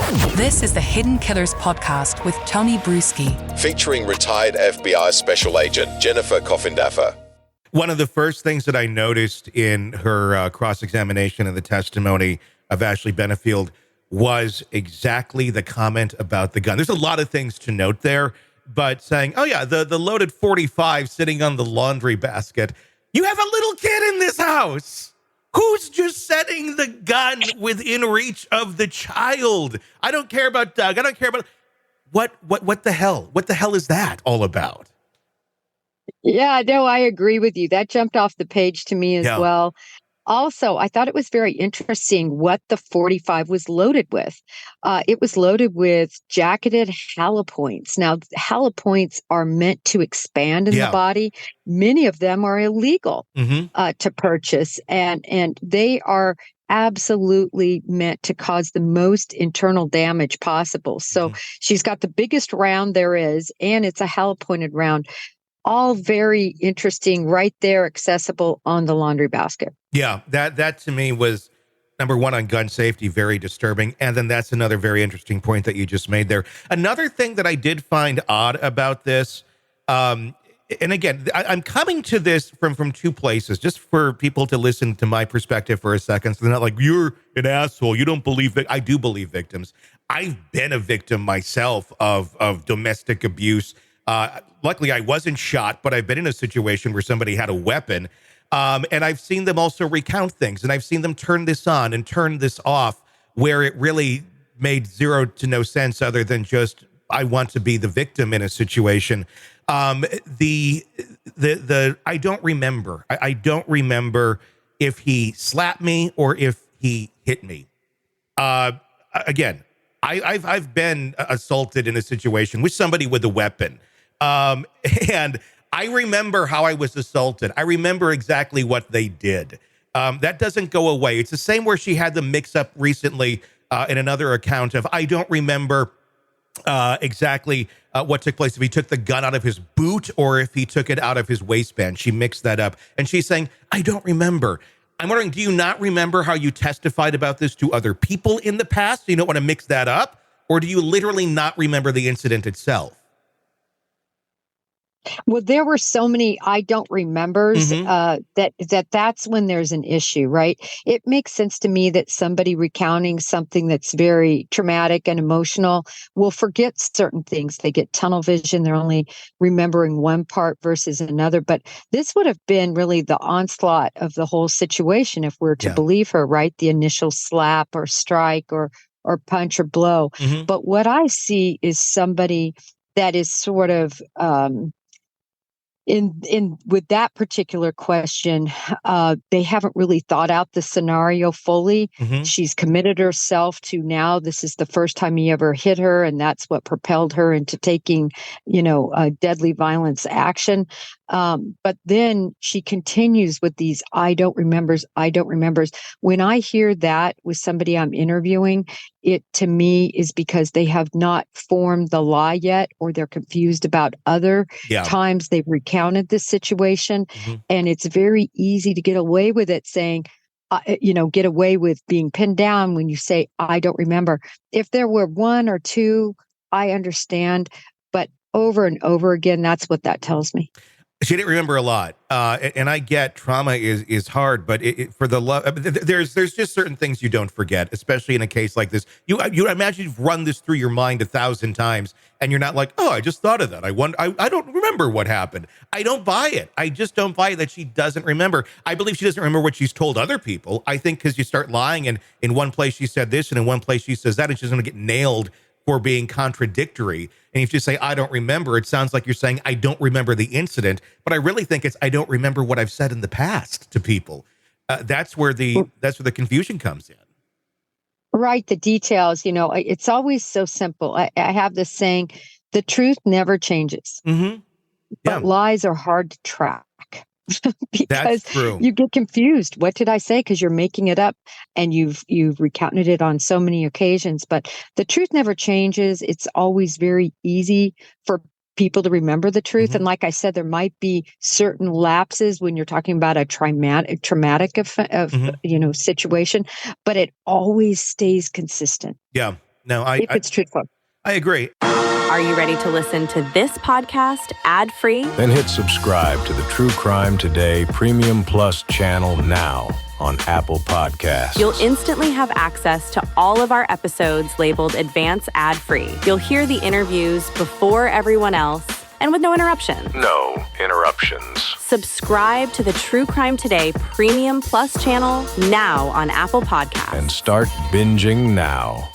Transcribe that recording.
This is the Hidden Killers podcast with Tony Brueski, featuring retired FBI Special Agent Jennifer Coffindaffer. One of the first things that I noticed in her cross-examination of the testimony of Ashley Benefield was exactly the comment about the gun. There's a lot of things to note there, but saying, oh yeah, the loaded .45 sitting on the laundry basket. You have a little kid in this house. Who's just setting the gun within reach of the child? I don't care about Doug. I don't care about what the hell? What the hell is that all about? Yeah, no, I agree with you. That jumped off the page to me as well. Also, I thought it was very interesting what the .45 was loaded with. It was loaded with jacketed halopoints. Now, halopoints are meant to expand in the body. Many of them are illegal to purchase, and they are absolutely meant to cause the most internal damage possible. So she's got the biggest round there is, and it's a halopointed round. All very interesting, right there, accessible on the laundry basket. Yeah, that to me was, number one, on gun safety, very disturbing. And then that's another very interesting point that you just made there. Another thing that I did find odd about this, and again, I'm coming to this from two places, just for people to listen to my perspective for a second. So they're not like, you're an asshole, you don't believe I do believe victims. I've been a victim myself of domestic abuse. Luckily, I wasn't shot, but I've been in a situation where somebody had a weapon. And I've seen them also recount things, and I've seen them turn this on and turn this off, where it really made zero to no sense other than just, I want to be the victim in a situation. I don't remember. I don't remember if he slapped me or if he hit me. Again, I've been assaulted in a situation with somebody with a weapon. And I remember how I was assaulted. I remember exactly what they did. That doesn't go away. It's the same where she had the mix up recently in another account of, I don't remember exactly what took place, if he took the gun out of his boot or if he took it out of his waistband. She mixed that up. And she's saying, I don't remember. I'm wondering, do you not remember how you testified about this to other people in the past? So you don't want to mix that up? Or do you literally not remember the incident itself? Well, there were so many I don't remembers that's when there's an issue, right? It makes sense to me that somebody recounting something that's very traumatic and emotional will forget certain things. They get tunnel vision. They're only remembering one part versus another. But this would have been really the onslaught of the whole situation if we're to believe her, right? The initial slap or strike or punch or blow. But what I see is somebody that is sort of in with that particular question, they haven't really thought out the scenario fully. She's committed herself to, now this is the first time he ever hit her, and that's what propelled her into taking, deadly violence action. But then she continues with these I don't remembers. When I hear that with somebody I'm interviewing, it to me is because they have not formed the lie yet, or they're confused about other times they've recounted this situation. And it's very easy to get away with it saying, get away with being pinned down when you say, I don't remember. If there were one or two, I understand. But over and over again, that's what that tells me. She didn't remember a lot, and I get trauma is hard, but for the love, there's just certain things you don't forget, especially in a case like this. You imagine you've run this through your mind 1,000 times, and you're not like, oh, I just thought of that. I don't remember what happened. I don't buy it. I just don't buy that she doesn't remember. I believe she doesn't remember what she's told other people. I think because you start lying, and in one place she said this, and in one place she says that, and she's going to get nailed for being contradictory. And if you say, I don't remember, it sounds like you're saying, I don't remember the incident. But I really think it's, I don't remember what I've said in the past to people. That's where the confusion comes in. Right. The details, it's always so simple. I have this saying, the truth never changes, but lies are hard to track. Because you get confused. What did I say? Because you're making it up, and you've recounted it on so many occasions. But the truth never changes. It's always very easy for people to remember the truth. And like I said, there might be certain lapses when you're talking about a traumatic situation, but it always stays consistent. Yeah. No, if it's truthful. I agree. Are you ready to listen to this podcast ad-free? Then hit subscribe to the True Crime Today Premium Plus channel now on Apple Podcasts. You'll instantly have access to all of our episodes labeled Advance Ad-Free. You'll hear the interviews before everyone else and with no interruptions. No interruptions. Subscribe to the True Crime Today Premium Plus channel now on Apple Podcasts. And start binging now.